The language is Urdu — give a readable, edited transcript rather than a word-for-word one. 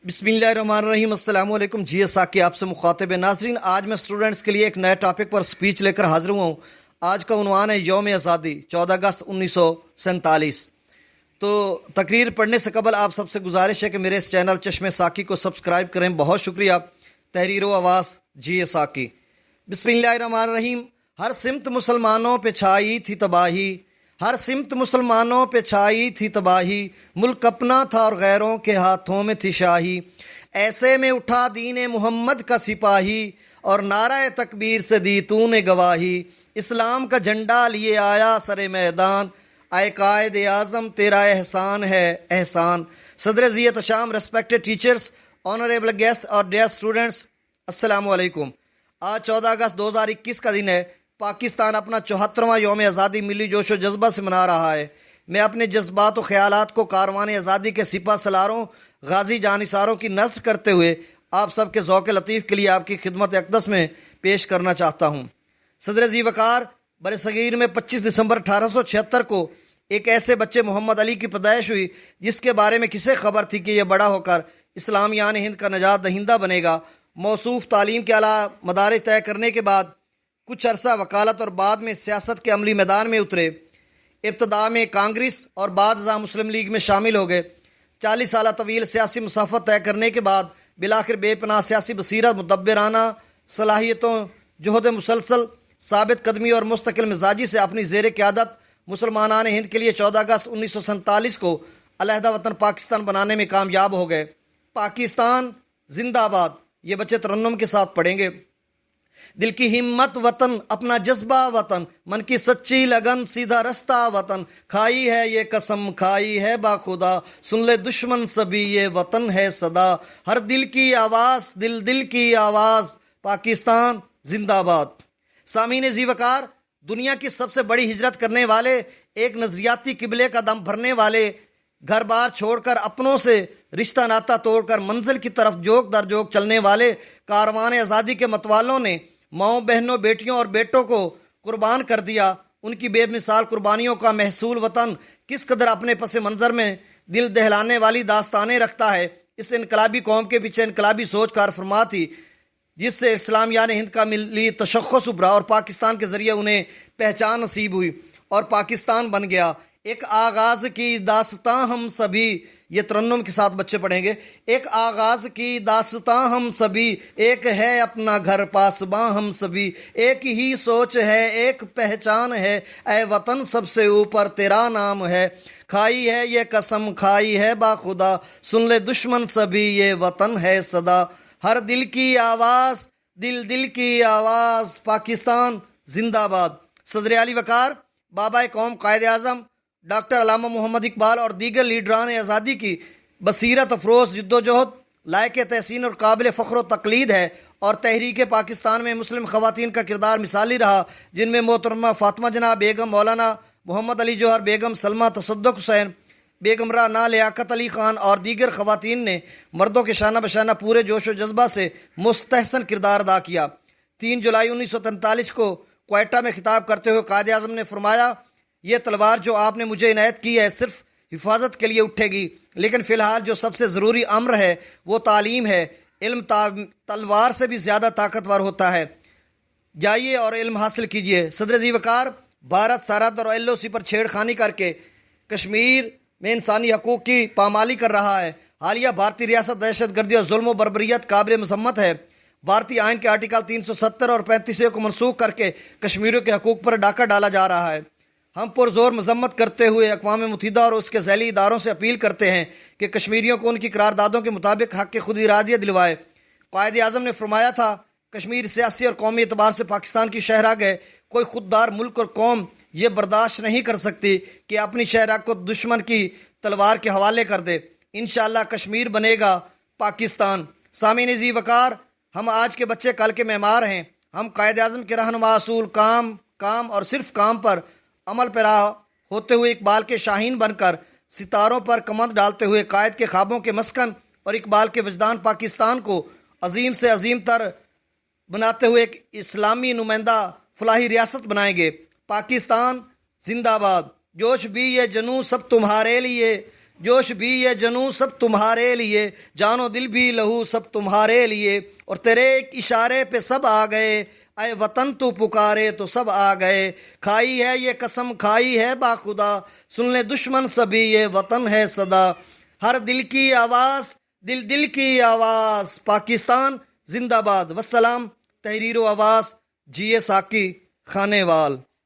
بسم اللہ الرحمن الرحیم۔ السلام علیکم۔ جی اے ساقی آپ سے مخاطب ہے۔ ناظرین، آج میں اسٹوڈنٹس کے لیے ایک نئے ٹاپک پر سپیچ لے کر حاضر ہوا ہوں۔ آج کا عنوان ہے یوم آزادی 14 اگست 1947۔ تو تقریر پڑھنے سے قبل آپ سب سے گزارش ہے کہ میرے اس چینل چشم ساقی کو سبسکرائب کریں۔ بہت شکریہ۔ تحریر و آواز جی اے ساقی۔ بسم اللہ الرحمن الرحیم۔ ہر سمت مسلمانوں پہ چھائی تھی تباہی، ہر سمت مسلمانوں پہ چھائی تھی تباہی، ملک اپنا تھا اور غیروں کے ہاتھوں میں تھی شاہی، ایسے میں اٹھا دین محمد کا سپاہی، اور نعرہ تکبیر سے دی تو نے گواہی، اسلام کا جھنڈا لیے آیا سر میدان، اے قائد اعظم تیرا احسان ہے احسان۔ صدر ضیاء شام، ریسپیکٹڈ ٹیچرس، آنریبل گیسٹ اور ڈیئر اسٹوڈنٹس، السلام علیکم۔ آج 14 اگست 2021 کا دن ہے۔ پاکستان اپنا 74واں یوم آزادی ملی جوش و جذبہ سے منا رہا ہے۔ میں اپنے جذبات و خیالات کو کاروان آزادی کے سپہ سالاروں، غازی جانثاروں کی نثر کرتے ہوئے آپ سب کے ذوق لطیف کے لیے آپ کی خدمت اقدس میں پیش کرنا چاہتا ہوں۔ صدر ذی وقار، برصغیر میں 25 دسمبر 1876 کو ایک ایسے بچے محمد علی کی پیدائش ہوئی جس کے بارے میں کسے خبر تھی کہ یہ بڑا ہو کر اسلامیان ہند کا نجات دہندہ بنے گا۔ موصوف تعلیم کے اعلیٰ مدارج طے کرنے کے بعد کچھ عرصہ وکالت اور بعد میں سیاست کے عملی میدان میں اترے۔ ابتدا میں کانگریس اور بعد ازاں مسلم لیگ میں شامل ہو گئے۔ 40 سالہ طویل سیاسی مسافت طے کرنے کے بعد بالآخر بے پناہ سیاسی بصیرت، مدبرانہ صلاحیتوں، جہد مسلسل، ثابت قدمی اور مستقل مزاجی سے اپنی زیر قیادت مسلمانان ہند کے لیے 14 اگست 1947 کو علیحدہ وطن پاکستان بنانے میں کامیاب ہو گئے۔ پاکستان زندہ آباد، یہ بچے ترنم کے ساتھ پڑھیں گے۔ دل کی ہمت وطن، اپنا جذبہ وطن، من کی سچی لگن، سیدھا رستہ وطن، کھائی ہے یہ قسم کھائی ہے باخدا، سن لے دشمن سبھی یہ وطن ہے صدا، ہر دل کی آواز، دل کی آواز، پاکستان زندہ آباد۔ سامعین ذی وقار، دنیا کی سب سے بڑی ہجرت کرنے والے، ایک نظریاتی قبلے کا دم بھرنے والے، گھر بار چھوڑ کر اپنوں سے رشتہ ناتا توڑ کر منزل کی طرف جوک در جوک چلنے والے کاروان آزادی کے متوالوں نے ماؤں، بہنوں، بیٹیوں اور بیٹوں کو قربان کر دیا۔ ان کی بے مثال قربانیوں کا محصول وطن کس قدر اپنے پس منظر میں دل دہلانے والی داستانیں رکھتا ہے۔ اس انقلابی قوم کے پیچھے انقلابی سوچ کار فرما تھی جس سے اسلامیان ہند کا ملی تشخص ابھرا اور پاکستان کے ذریعے انہیں پہچان نصیب ہوئی اور پاکستان بن گیا۔ ایک آغاز کی داستاں ہم سبھی، یہ ترنم کے ساتھ بچے پڑھیں گے۔ ایک آغاز کی داستاں ہم سبھی، ایک ہے اپنا گھر پاسباں ہم سبھی، ایک ہی سوچ ہے ایک پہچان ہے، اے وطن سب سے اوپر تیرا نام ہے، کھائی ہے یہ قسم کھائی ہے باخدا، سن لے دشمن سبھی یہ وطن ہے صدا، ہر دل کی آواز، دل کی آواز، پاکستان زندہ آباد۔ صدر علی وقار، بابا قوم، قائد اعظم ڈاکٹر علامہ محمد اقبال اور دیگر لیڈران آزادی کی بصیرت افروز جدوجہد لائق تحسین اور قابل فخر و تقلید ہے، اور تحریک پاکستان میں مسلم خواتین کا کردار مثالی رہا، جن میں محترمہ فاطمہ جناح بیگم، مولانا محمد علی جوہر بیگم، سلمہ تصدق حسین بیگم، رانا لیاقت علی خان اور دیگر خواتین نے مردوں کے شانہ بشانہ پورے جوش و جذبہ سے مستحسن کردار ادا کیا۔ 3 جولائی 1943 کو کوئٹہ میں خطاب کرتے ہوئے قائد اعظم نے فرمایا، یہ تلوار جو آپ نے مجھے عنایت کی ہے صرف حفاظت کے لیے اٹھے گی، لیکن فی الحال جو سب سے ضروری امر ہے وہ تعلیم ہے۔ علم تلوار سے بھی زیادہ طاقتور ہوتا ہے، جائیے اور علم حاصل کیجیے۔ صدر ذی وقار، بھارت سرحد اور ایل او سی پر چھیڑ خانی کر کے کشمیر میں انسانی حقوق کی پامالی کر رہا ہے۔ حالیہ بھارتی ریاست دہشت گردی اور ظلم و بربریت قابل مذمت ہے۔ بھارتی آئین کے آرٹیکل 370 اور 35 کو منسوخ کر کے کشمیریوں کے حقوق پر ڈاکہ ڈالا جا رہا ہے۔ ہم پرزور مذمت کرتے ہوئے اقوام متحدہ اور اس کے ذیلی اداروں سے اپیل کرتے ہیں کہ کشمیریوں کو ان کی قراردادوں کے مطابق حق خود ارادیت دلوائے۔ قائد اعظم نے فرمایا تھا، کشمیر سیاسی اور قومی اعتبار سے پاکستان کی شہرہ ہے، کوئی خوددار ملک اور قوم یہ برداشت نہیں کر سکتی کہ اپنی شہرہ کو دشمن کی تلوار کے حوالے کر دے۔ انشاءاللہ کشمیر بنے گا پاکستان۔ سامعین ذی وقار، ہم آج کے بچے کل کے معمار ہیں۔ ہم قائد اعظم کے رہنما اصول کام اور صرف کام پر عمل پیرا ہوتے ہوئے اقبال کے شاہین بن کر ستاروں پر کمند ڈالتے ہوئے قائد کے خوابوں کے مسکن اور اقبال کے وجدان پاکستان کو عظیم سے عظیم تر بناتے ہوئے ایک اسلامی نمائندہ فلاحی ریاست بنائیں گے۔ پاکستان زندہ آباد۔ جوش بھی یہ جنوں سب تمہارے لیے، جوش بھی یہ جنوں سب تمہارے لیے، جان و دل بھی لہو سب تمہارے لیے، اور تیرے ایک اشارے پہ سب آ گئے، اے وطن تو پکارے تو سب آ گئے، کھائی ہے یہ قسم کھائی ہے باخدا، سن لے دشمن سبھی یہ وطن ہے صدا، ہر دل کی آواز دل دل کی آواز، پاکستان زندہ باد۔ والسلام، تحریر و آواز، جی اے ساقی، خانے وال۔